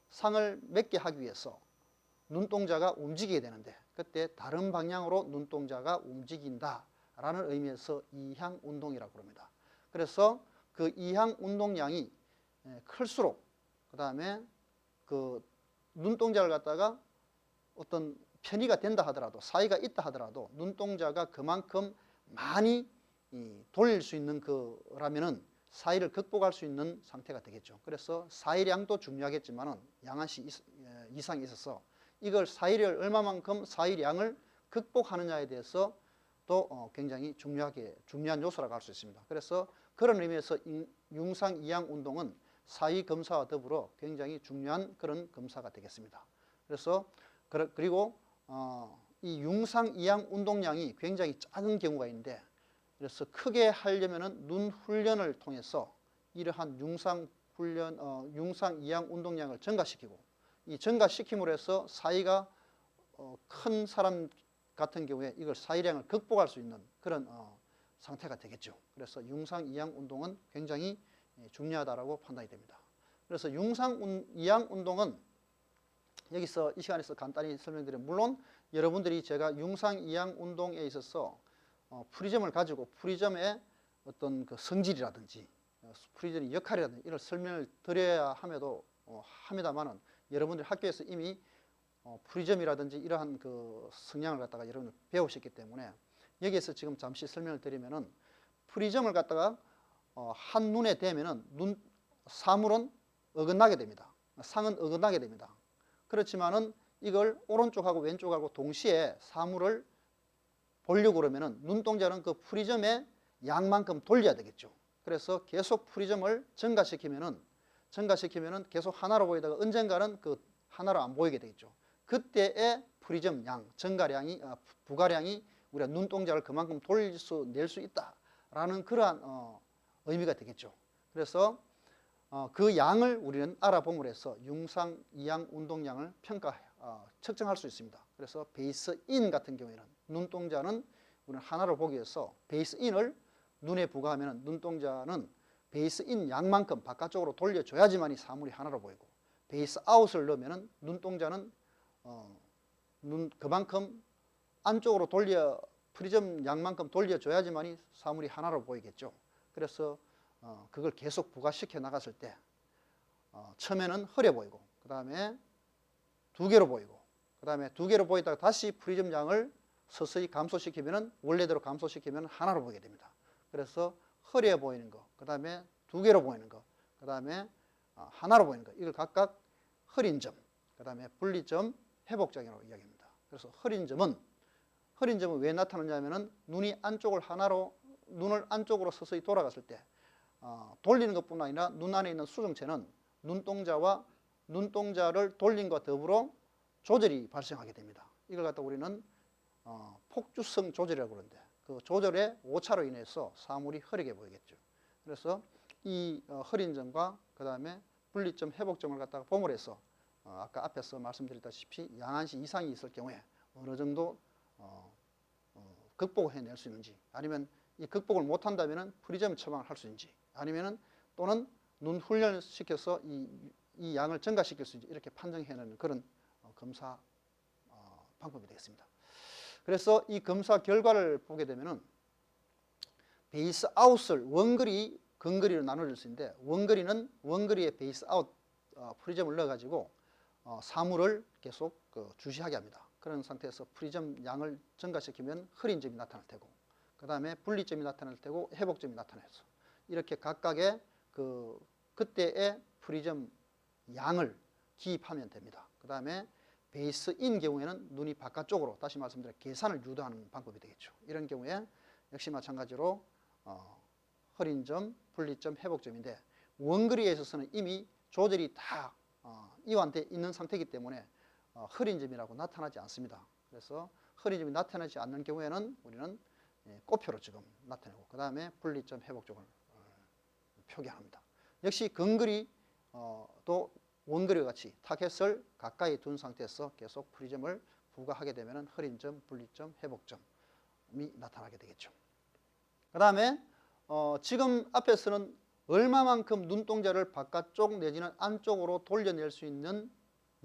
상을 맺게 하기 위해서 눈동자가 움직이게 되는데 그때 다른 방향으로 눈동자가 움직인다라는 의미에서 이향 운동이라고 합니다. 그래서 그 이향 운동량이 클수록 그 다음에 그 눈동자를 갖다가 어떤 편의가 된다 하더라도 사이가 있다 하더라도 눈동자가 그만큼 많이 돌릴 수 있는 거라면은 사이를 극복할 수 있는 상태가 되겠죠. 그래서 사이량도 중요하겠지만은 양한시 이상이 있어서 이걸 사이를 얼마만큼 사이량을 극복하느냐에 대해서 또 굉장히 중요한 요소라고 할 수 있습니다. 그래서 그런 의미에서 융상 이항 운동은 사이 검사와 더불어 굉장히 중요한 그런 검사가 되겠습니다. 그래서 그리고 이 융상 이항 운동량이 굉장히 작은 경우가 있는데 그래서 크게 하려면은 눈 훈련을 통해서 이러한 융상 이항 운동량을 증가시키고 이 증가시킴으로 해서 사이가 큰 사람 같은 경우에 이걸 사이량을 극복할 수 있는 그런 상태가 되겠죠. 그래서 융상 이항 운동은 굉장히 중요하다고 판단이 됩니다. 그래서 융상 이항 운동은 여기서 이 시간에서 간단히 설명드리면 물론 여러분들이 제가 융상 이항 운동에 있어서 프리즘을 가지고 프리즘의 어떤 그 성질이라든지 프리즘의 역할이라든지 이런 설명을 드려야 합니다만은 여러분들 학교에서 이미 프리즘이라든지 이러한 그 성향을 갖다가 여러분들 배우셨기 때문에 여기에서 지금 잠시 설명을 드리면은 프리즘을 갖다가 한 눈에 대면은 사물은 어긋나게 됩니다. 상은 어긋나게 됩니다. 그렇지만은 이걸 오른쪽하고 왼쪽하고 동시에 사물을 보려고 그러면은 눈동자는 그 프리즘의 양만큼 돌려야 되겠죠. 그래서 계속 프리즘을 증가시키면은 계속 하나로 보이다가 언젠가는 그 하나로 안 보이게 되겠죠. 그때의 프리즘 양, 부가량이 우리가 눈동자를 그만큼 낼 수 있다라는 그러한 의미가 되겠죠. 그래서 그 양을 우리는 알아봄으로 해서 융상 이항 운동량을 측정할 수 있습니다. 그래서 베이스 인 같은 경우에는 눈동자는 우리는 하나로 보기 위해서 베이스 인을 눈에 부과하면 눈동자는 베이스 인 양만큼 바깥쪽으로 돌려줘야지만이 사물이 하나로 보이고 베이스 아웃을 넣으면 눈동자는 그만큼 안쪽으로 프리즘 양만큼 돌려줘야지만이 사물이 하나로 보이겠죠. 그래서 그걸 계속 부과시켜 나갔을 때 처음에는 흐려 보이고 그 다음에 두 개로 보이고 그 다음에 두 개로 보이다가 다시 프리즘 양을 서서히 감소시키면 원래대로 감소시키면 하나로 보이게 됩니다. 그래서 흐려 보이는 거, 그 다음에 두 개로 보이는 거, 그 다음에 하나로 보이는 거 이걸 각각 흐린 점, 그 다음에 분리점, 회복점이라고 이야기합니다. 그래서 흐린 점은 왜 나타나냐면은 눈을 안쪽으로 서서히 돌아갔을 때 돌리는 것뿐 아니라 눈 안에 있는 수정체는 눈동자를 돌린 것과 더불어 조절이 발생하게 됩니다. 이걸 갖다 우리는 폭주성 조절이라고 그러는데 그 조절의 오차로 인해서 사물이 흐리게 보이겠죠. 그래서 이 흐린 점과 그 다음에 분리점, 회복점을 갖다가 봄을 해서 아까 앞에서 말씀드렸다시피 양한시 이상이 있을 경우에 어느 정도 극복을 해낼 수 있는지 아니면 이 극복을 못한다면 프리즘 처방을 할 수 있는지 아니면 또는 눈 훈련을 시켜서 이 양을 증가시킬 수 있는지 이렇게 판정해내는 그런 검사 방법이 되겠습니다. 그래서 이 검사 결과를 보게 되면은 베이스 아웃을 원거리, 근거리로 나눠질 수 있는데 원거리에 베이스 아웃 프리즘을 넣어가지고 사물을 계속 주시하게 합니다. 그런 상태에서 프리즘 양을 증가시키면 흐린 점이 나타날 테고 그 다음에 분리점이 나타날 테고 회복점이 나타나서 이렇게 각각의 그때의 프리즘 양을 기입하면 됩니다. 그 다음에 베이스 인 경우에는 눈이 바깥쪽으로 다시 말씀드려 계산을 유도하는 방법이 되겠죠. 이런 경우에 역시 마찬가지로 흐린 점, 분리점, 회복점인데 원거리에 있어서는 이미 조절이 다 이완되어 있는 상태이기 때문에 흐린 점이라고 나타나지 않습니다. 그래서 흐린 점이 나타나지 않는 경우에는 우리는 꽃표로 지금 나타내고 그 다음에 분리점 회복점을 표기합니다. 역시 근거리 또 원거리와 같이 타겟을 가까이 둔 상태에서 계속 프리즘을 부과하게 되면 흐린 점, 분리점, 회복점이 나타나게 되겠죠. 그 다음에 지금 앞에서는 얼마만큼 눈동자를 바깥쪽 내지는 안쪽으로 돌려낼 수 있는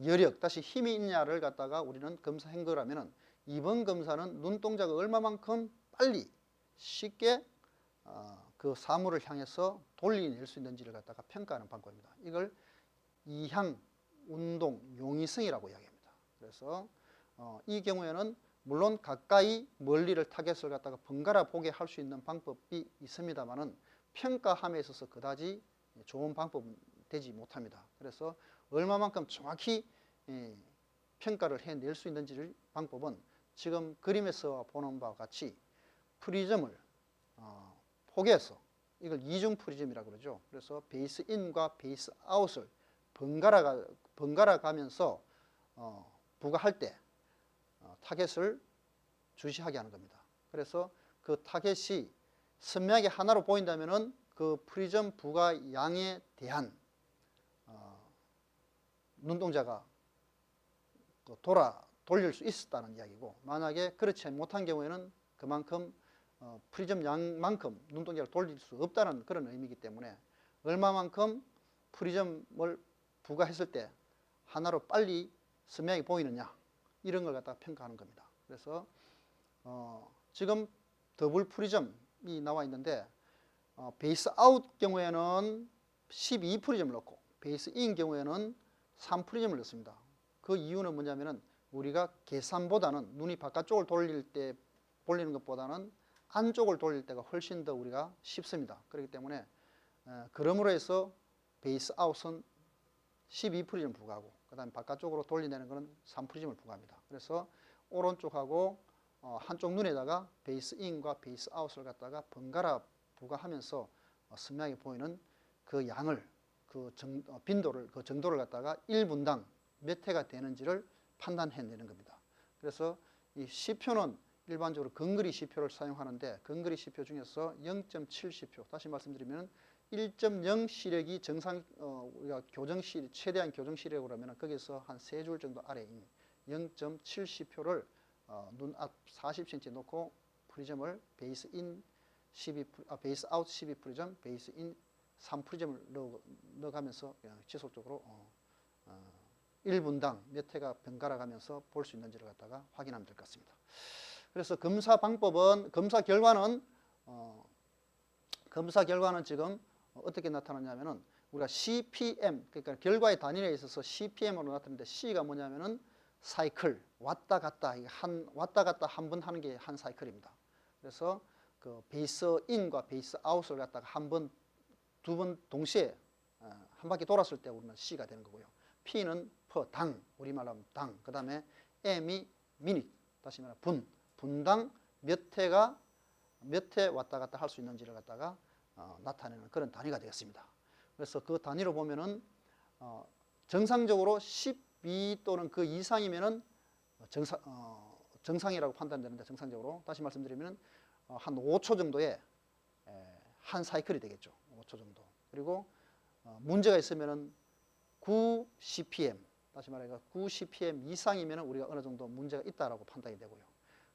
여력, 다시 힘이 있냐를 갖다가 우리는 검사한 거라면 이번 검사는 눈동자가 얼마만큼 빨리 쉽게 그 사물을 향해서 돌려낼 수 있는지를 갖다가 평가하는 방법입니다. 이걸 이향, 운동, 용이성이라고 이야기합니다. 그래서 이 경우에는 물론 가까이 멀리를 타겟을 갖다가 번갈아 보게 할 수 있는 방법이 있습니다만은 평가함에 있어서 그다지 좋은 방법은 되지 못합니다. 그래서 얼마만큼 정확히 평가를 해낼 수 있는지를 방법은 지금 그림에서 보는 바와 같이 프리즘을 포개해서 이걸 이중 프리즘이라고 그러죠. 그래서 베이스 인과 베이스 아웃을 번갈아 가면서 부과할 때 타겟을 주시하게 하는 겁니다. 그래서 그 타겟이 선명하게 하나로 보인다면은 그 프리즘 부과 양에 대한 눈동자가 돌릴 수 있었다는 이야기고, 만약에 그렇지 못한 경우에는 그만큼 프리즘 양만큼 눈동자를 돌릴 수 없다는 그런 의미이기 때문에 얼마만큼 프리즘을 부과했을 때 하나로 빨리 선명하게 보이느냐 이런 걸 갖다가 평가하는 겁니다. 그래서 지금 더블 프리즘이 나와 있는데 베이스 아웃 경우에는 12 프리즘을 넣고 베이스 인 경우에는 3 프리즘을 넣습니다. 그 이유는 뭐냐면은 우리가 계산보다는 눈이 바깥쪽을 돌리는 것보다는 안쪽을 돌릴 때가 훨씬 더 우리가 쉽습니다. 그렇기 때문에 그러므로 해서 베이스 아웃은 12 프리즘 부과하고 그 다음에 바깥쪽으로 돌려내는 것은 3 프리즘을 부과합니다. 그래서 오른쪽하고 한쪽 눈에다가 베이스 인과 베이스 아웃을 갖다가 번갈아 부과하면서 선명하게 보이는 그 양을 빈도를 그 정도를 갖다가 1분당 몇 회가 되는지를 판단해내는 겁니다. 그래서 이 시표는 일반적으로 근거리 시표를 사용하는데 근거리 시표 중에서 0.7 시표, 다시 말씀드리면 1.0 시력이 우리가 최대한 교정 시력으로 하면 거기서 한 3줄 정도 아래인 0.7 시표를 눈앞 40cm 놓고 프리즘을 베이스 아웃 12 프리즘, 베이스 인 3 프리즘을 넣어가면서 지속적으로 1분당 몇 회가 번갈아 가면서 볼 수 있는지를 갖다가 확인하면 될 것 같습니다. 그래서 검사 결과는 지금 어떻게 나타나냐면은 우리가 CPM, 그러니까 결과의 단위에 있어서 CPM으로 나타내는데 C가 뭐냐면은 사이클, 왔다 갔다 한 번 하는 게 한 사이클입니다. 그래서 그 베이스 인과 베이스 아웃을 갖다가 두 번 동시에 한 바퀴 돌았을 때 우리는 C가 되는 거고요. P는 당, 우리말로 하면 당. 그 다음에 M이 미닛, 다시 말하면 분당 몇 회 왔다 갔다 할 수 있는지를 갖다가 나타내는 그런 단위가 되겠습니다. 그래서 그 단위로 보면은 정상적으로 12 또는 그 이상이면은 정상이라고 판단되는데, 정상적으로 다시 말씀드리면 한 5초 정도의 한 사이클이 되겠죠. 5초 정도. 그리고 문제가 있으면은 9 CPM, 다시 말해서 9 CPM 이상이면 우리가 어느 정도 문제가 있다라고 판단이 되고요.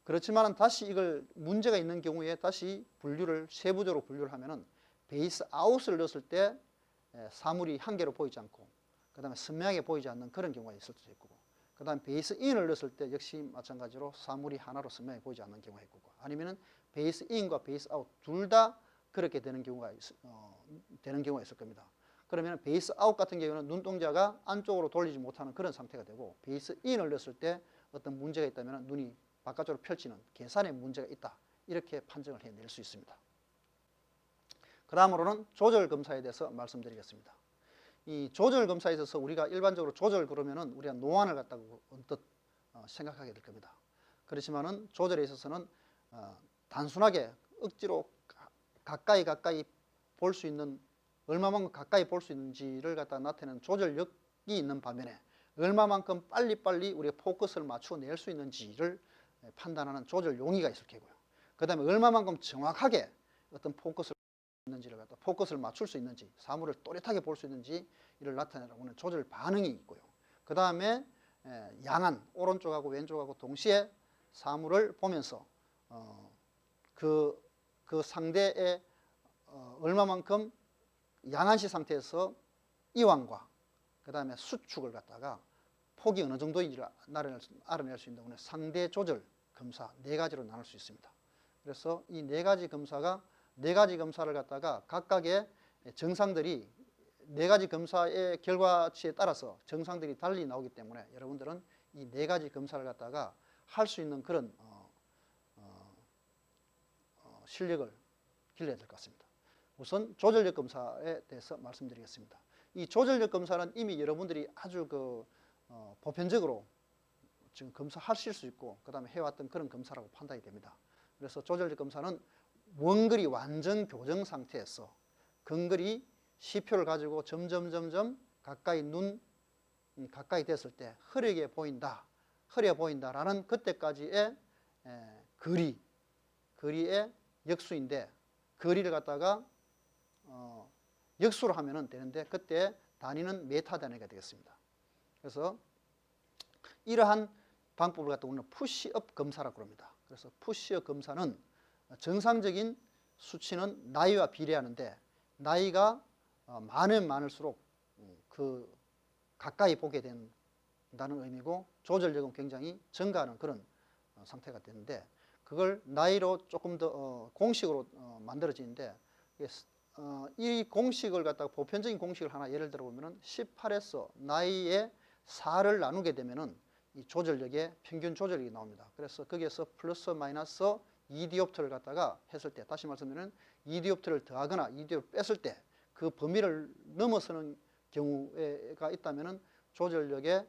그렇지만 다시 이걸 문제가 있는 경우에 다시 세부적으로 분류를 하면은 베이스 아웃을 넣었을 때 사물이 한 개로 보이지 않고 그 다음에 선명하게 보이지 않는 그런 경우가 있을 수 있고, 그 다음에 베이스 인을 넣었을 때 역시 마찬가지로 사물이 하나로 선명하게 보이지 않는 경우가 있고, 아니면은 베이스 인과 베이스 아웃 둘 다 그렇게 되는 경우가 있을 겁니다. 그러면 베이스 아웃 같은 경우는 눈동자가 안쪽으로 돌리지 못하는 그런 상태가 되고, 베이스 인을 넣었을 때 어떤 문제가 있다면 눈이 바깥쪽으로 펼치는 계산에 문제가 있다, 이렇게 판정을 해낼 수 있습니다. 그 다음으로는 조절 검사에 대해서 말씀드리겠습니다. 이 조절 검사에 있어서 우리가 일반적으로 조절 그러면은 우리가 노안을 갖다가 언뜻 생각하게 될 겁니다. 그렇지만은 조절에 있어서는 단순하게 억지로 가까이 볼 수 있는, 얼마만큼 가까이 볼 수 있는지를 갖다 나타내는 조절력이 있는 반면에 얼마만큼 빨리빨리 우리가 포커스를 맞추어 낼 수 있는지를 판단하는 조절 용의가 있을 거고요. 그 다음에 얼마만큼 정확하게 어떤 포커스를 있는지를 갖다 포커스를 맞출 수 있는지, 사물을 또렷하게 볼 수 있는지 이를 나타내라고 하는 조절 반응이 있고요. 그 다음에 양안, 오른쪽하고 왼쪽하고 동시에 사물을 보면서 그 상대의 얼마만큼 양안시 상태에서 이완과 그 다음에 수축을 갖다가 폭이 어느 정도인지를 알아낼 수 있는 상대 조절 검사 4가지로 나눌 수 있습니다. 그래서 이 4가지 검사가 4가지 검사를 갖다가 각각의 정상들이 4가지 검사의 결과치에 따라서 정상들이 달리 나오기 때문에 여러분들은 이 4가지 검사를 갖다가 할 수 있는 그런 실력을 길러야 될 것 같습니다. 우선 조절력 검사에 대해서 말씀드리겠습니다. 이 조절력 검사는 이미 여러분들이 아주 보편적으로 지금 검사하실 수 있고 그 다음에 해왔던 그런 검사라고 판단이 됩니다. 그래서 조절력 검사는 원거리 완전 교정 상태에서 근거리 C표를 가지고 점점 가까이 가까이 됐을 때 흐려 보인다라는 그때까지의 거리의 역수인데 거리를 갖다가 역수로 하면 되는데 그때 단위는 메타 단위가 되겠습니다. 그래서 이러한 방법을 갖다 우리는 푸시업 검사라고 합니다. 그래서 푸시업 검사는 정상적인 수치는 나이와 비례하는데 나이가 많으면 많을수록 가까이 보게 된다는 의미고 조절력은 굉장히 증가하는 그런 상태가 되는데 그걸 나이로 조금 더 공식으로 만들어지는데 이 공식을 갖다가 보편적인 공식을 하나 예를 들어 보면은 18에서 나이의 4를 나누게 되면은 이 조절력의 평균 조절력이 나옵니다. 그래서 거기에서 플러스 마이너스 2디옵트를 갖다가 했을 때 다시 말씀드리면 2디옵트를 더하거나 2디옵트를 뺐을 때 그 범위를 넘어서는 경우가 있다면은 조절력에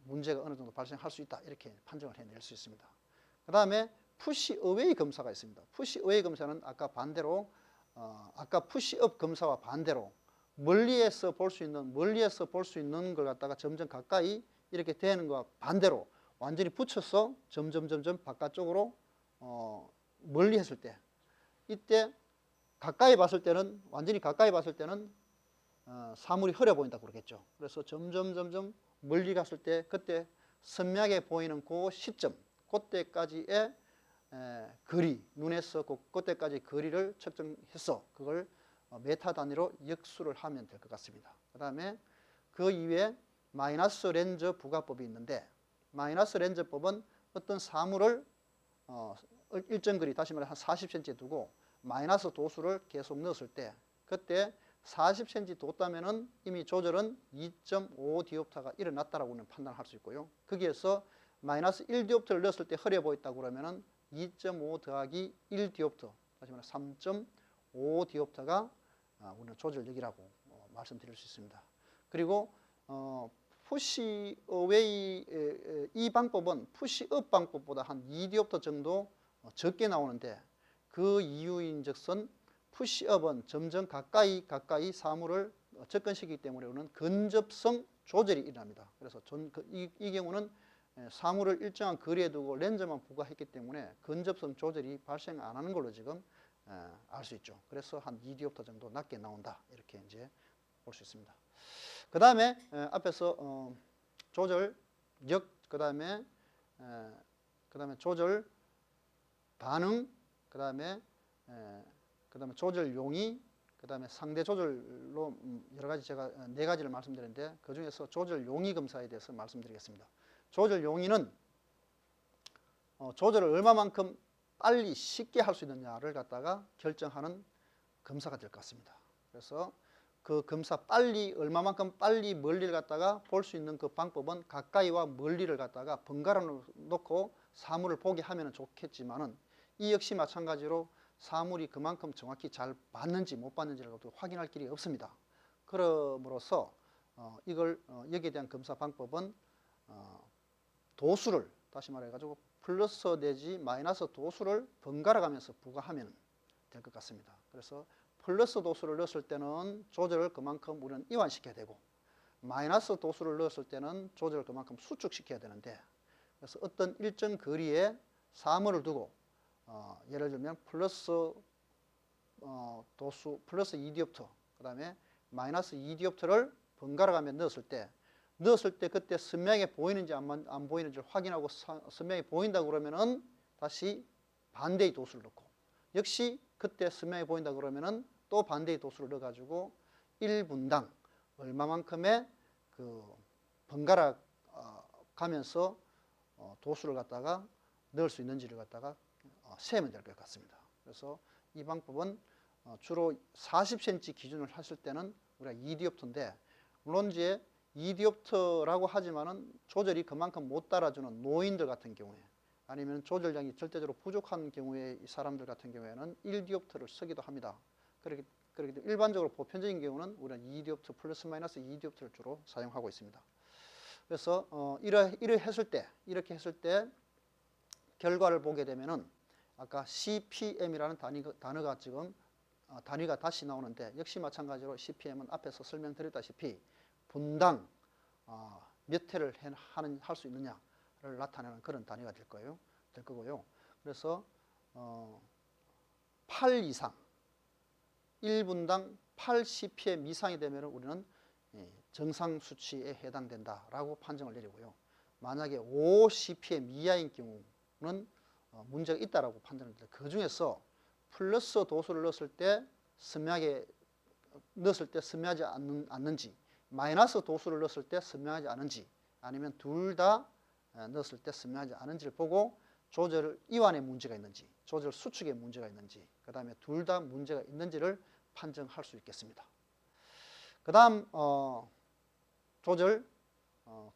문제가 어느 정도 발생할 수 있다 이렇게 판정을 해낼 수 있습니다. 그 다음에 푸시 어웨이 검사가 있습니다. 푸시 어웨이 검사는 아까 반대로 아까 푸시업 검사와 반대로 멀리에서 볼 수 있는 걸 갖다가 점점 가까이 이렇게 되는 것과 반대로 완전히 붙여서 점점 바깥쪽으로 멀리 했을 때 이때 완전히 가까이 봤을 때는 사물이 흐려 보인다고 그러겠죠. 그래서 점점 멀리 갔을 때 그때 선명하게 보이는 그 시점 그때까지의 눈에서 그때까지 거리를 측정해서 그걸 메타 단위로 역수를 하면 될 것 같습니다. 그 다음에 그 이외에 마이너스 렌즈 부가법이 있는데 마이너스 렌즈법은 어떤 사물을 일정 거리 다시 말해 한 40cm 두고 마이너스 도수를 계속 넣었을 때 그때 40cm 뒀다면은 이미 조절은 2.5 디옵터가 일어났다라고는 판단할 수 있고요. 거기에서 마이너스 1디옵터를 넣었을 때 흐려 보였다고 그러면은 2.5 더하기 1디옵터 다시 말해 3.5 디옵터가 우리는 조절력이라고 말씀드릴 수 있습니다. 그리고 푸시 어웨이 이 방법은 푸시업 방법보다 한 2디옵터 정도 적게 나오는데 그 이유인즉슨 푸시업은 점점 가까이 사물을 접근시키기 때문에 우리는 근접성 조절이 일어납니다. 그래서 이 경우는 사물을 일정한 거리에 두고 렌즈만 부과했기 때문에 근접성 조절이 발생 안 하는 걸로 지금 알 수 있죠. 그래서 한 2디옵터 정도 낮게 나온다 이렇게 이제 볼 수 있습니다. 그 다음에 앞에서 조절력, 그 다음에 조절 반응, 그 다음에 조절 용의, 그 다음에 상대 조절로 여러 가지 제가 4가지를 말씀드렸는데 그 중에서 조절 용의 검사에 대해서 말씀드리겠습니다. 조절 용의는 조절을 얼마만큼 빨리 쉽게 할 수 있느냐를 갖다가 결정하는 검사가 될 것 같습니다. 그래서 그 검사 얼마만큼 빨리 멀리를 갖다가 볼 수 있는 그 방법은 가까이와 멀리를 갖다가 번갈아 놓고 사물을 보게 하면 좋겠지만은 이 역시 마찬가지로 사물이 그만큼 정확히 잘 봤는지 못 봤는지를 확인할 길이 없습니다. 그러므로서 여기에 대한 검사 방법은 도수를 다시 말해가지고 플러스 내지 마이너스 도수를 번갈아 가면서 부과하면 될 것 같습니다. 그래서 플러스 도수를 넣었을 때는 조절을 그만큼 우리는 이완시켜야 되고 마이너스 도수를 넣었을 때는 조절을 그만큼 수축시켜야 되는데, 그래서 어떤 일정 거리에 사물을 두고 예를 들면 플러스 도수 플러스 2디옵터, 그 다음에 마이너스 2디옵터를 번갈아 가며 넣었을 때 그때 선명하게 보이는지 안 보이는지를 확인하고 선명하게 보인다 그러면은 다시 반대의 도수를 넣고, 역시 그때 선명하게 보인다 그러면은 또 반대의 도수를 넣어 가지고 1분당 얼마만큼의 그 번갈아 가면서 도수를 갖다가 넣을 수 있는지를 갖다가 세면 될 것 같습니다. 그래서 이 방법은 주로 40cm 기준을 하실 때는 우리가 2디옵터인데, 물론 이제 2디옵터라고 하지만은 조절이 그만큼 못 따라주는 노인들 같은 경우에, 아니면 조절량이 절대적으로 부족한 경우에 이 사람들 같은 경우에는 1디옵터를 쓰기도 합니다. 그렇기 때문에 일반적으로 보편적인 경우는 우리는 2디옵터 플러스 마이너스 2디옵터를 주로 사용하고 있습니다. 그래서 이렇게 했을 때 결과를 보게 되면은 아까 CPM이라는 단어가 지금 단위가 다시 나오는데, 역시 마찬가지로 CPM은 앞에서 설명드렸다시피 분당 몇 회를 할 수 있느냐를 나타내는 그런 단위가 될 거고요. 그래서 8 이상, 1분당 8 CPM 이상이 되면 우리는 정상 수치에 해당된다라고 판정을 내리고요. 만약에 5 CPM 이하인 경우는 문제가 있다라고 판단을 합니다. 그 중에서 플러스 도수를 넣었을 때 선명하지 않는지, 마이너스 도수를 넣었을 때 선명하지 않은지, 아니면 둘 다 넣었을 때 선명하지 않은지를 보고 조절 이완에 문제가 있는지, 조절 수축에 문제가 있는지, 그 다음에 둘 다 문제가 있는지를 판정할 수 있겠습니다. 그 다음 조절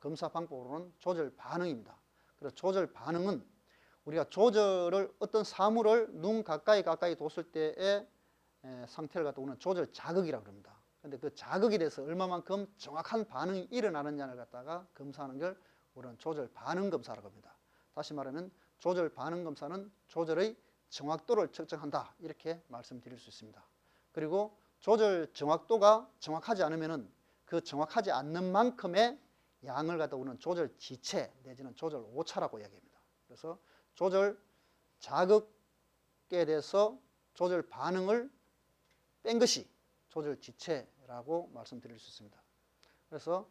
검사 방법으로는 조절 반응입니다. 그래서 조절 반응은 우리가 조절을 어떤 사물을 눈 가까이 뒀을 때의 상태를 갖다 우리는 조절 자극이라고 합니다. 근데 그 자극에 대해서 얼마만큼 정확한 반응이 일어나느냐를 갖다가 검사하는 걸 우리는 조절 반응 검사라고 합니다. 다시 말하면 조절 반응 검사는 조절의 정확도를 측정한다, 이렇게 말씀드릴 수 있습니다. 그리고 조절 정확도가 정확하지 않으면은 그 정확하지 않는 만큼의 양을 갖다 우리는 조절 지체 내지는 조절 오차라고 이야기합니다. 그래서 조절 자극에 대해서 조절 반응을 뺀 것이 조절 지체라고 말씀드릴 수 있습니다. 그래서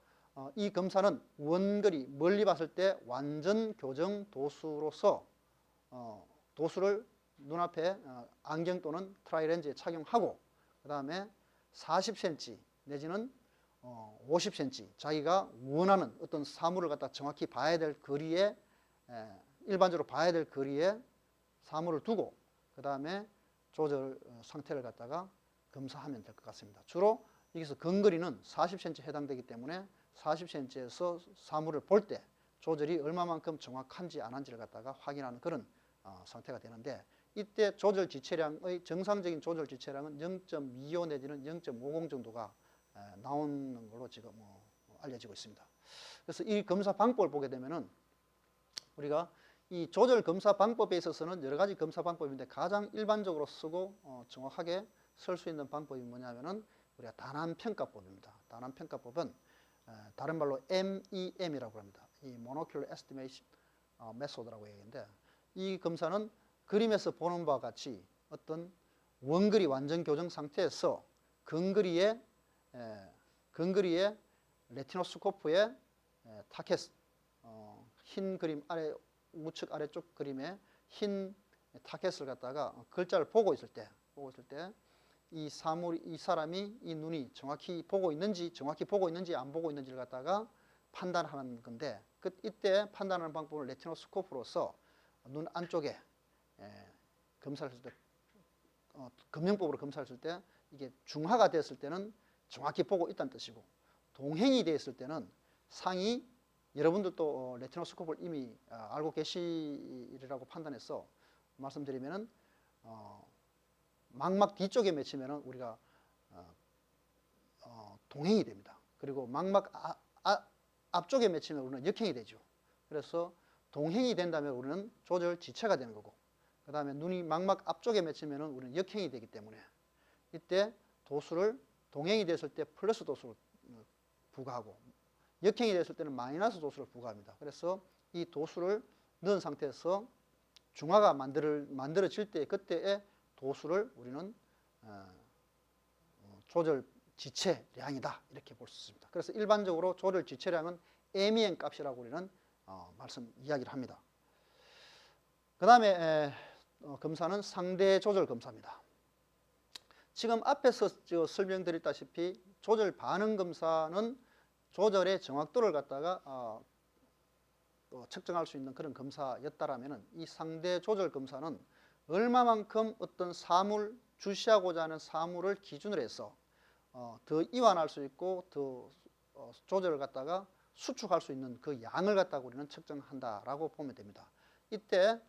이 검사는 원거리, 멀리 봤을 때 완전 교정 도수로서 도수를 눈앞에 안경 또는 트라이렌즈에 착용하고, 그 다음에 40cm 내지는 50cm 자기가 원하는 어떤 사물을 갖다 정확히 봐야 될 거리에, 일반적으로 봐야 될 거리에 사물을 두고 그 다음에 조절 상태를 갖다가 검사하면 될 것 같습니다. 주로 여기서 근거리는 40cm 해당되기 때문에 40cm에서 사물을 볼 때 조절이 얼마만큼 정확한지 안 한지를 갖다가 확인하는 그런 상태가 되는데, 이때 조절 지체량의 정상적인 조절 지체량은 0.25 내지는 0.50 정도가 나오는 걸로 지금 알려지고 있습니다. 그래서 이 검사 방법을 보게 되면은 우리가 이 조절 검사 방법에 있어서는 여러 가지 검사 방법인데 가장 일반적으로 쓰고 정확하게 쓸 수 있는 방법이 뭐냐면은 우리가 단안평가법입니다. 단안평가법은 다른 말로 MEM이라고 합니다. 이 Monocular Estimation Method라고 얘기하는데, 이 검사는 그림에서 보는 바와 같이 어떤 원거리 완전 교정 상태에서 근거리에 레티노스코프에 타켓, 흰 그림 아래 우측 아래쪽 그림에 흰 타켓을 갖다가 글자를 보고 있을 때 이 사람이 이 눈이 정확히 보고 있는지 안 보고 있는지를 갖다가 판단하는 건데, 이때 판단하는 방법을 레티노스코프로서 눈 안쪽에 검사를 했을 때, 검영법으로 검사했을 때 이게 중하가 됐을 때는 정확히 보고 있다는 뜻이고, 동행이 됐을 때는 상이, 여러분들도 레티노스코프를 이미 알고 계시리라고 판단해서 말씀드리면은 망막 뒤쪽에 맺히면은 우리가 동행이 됩니다. 그리고 망막 앞쪽에 맺히면 우리는 역행이 되죠. 그래서 동행이 된다면 우리는 조절 지체가 되는 거고, 그 다음에 눈이 망막 앞쪽에 맺히면 우리는 역행이 되기 때문에 이때 도수를 동행이 됐을 때 플러스 도수를 부과하고 역행이 됐을 때는 마이너스 도수를 부과합니다. 그래서 이 도수를 넣은 상태에서 중화가 만들어질 때 그때의 도수를 우리는 조절 지체량이다 이렇게 볼 수 있습니다. 그래서 일반적으로 조절 지체량은 MEN 값이라고 우리는 이야기를 합니다. 그 다음에 검사는 상대 조절 검사입니다. 지금 앞에서 설명드렸다시피 조절 반응 검사는 조절의 정확도를 갖다가 측정할 수 있는 그런 검사였다라면 이 상대 조절 검사는 얼마만큼 어떤 사물, 주시하고자 하는 사물을 기준으로 해서 더 이완할 수 있고 더 조절을 갖다가 수축할 수 있는 그 양을 갖다가 우리는 측정한다라고 보면 됩니다. 이때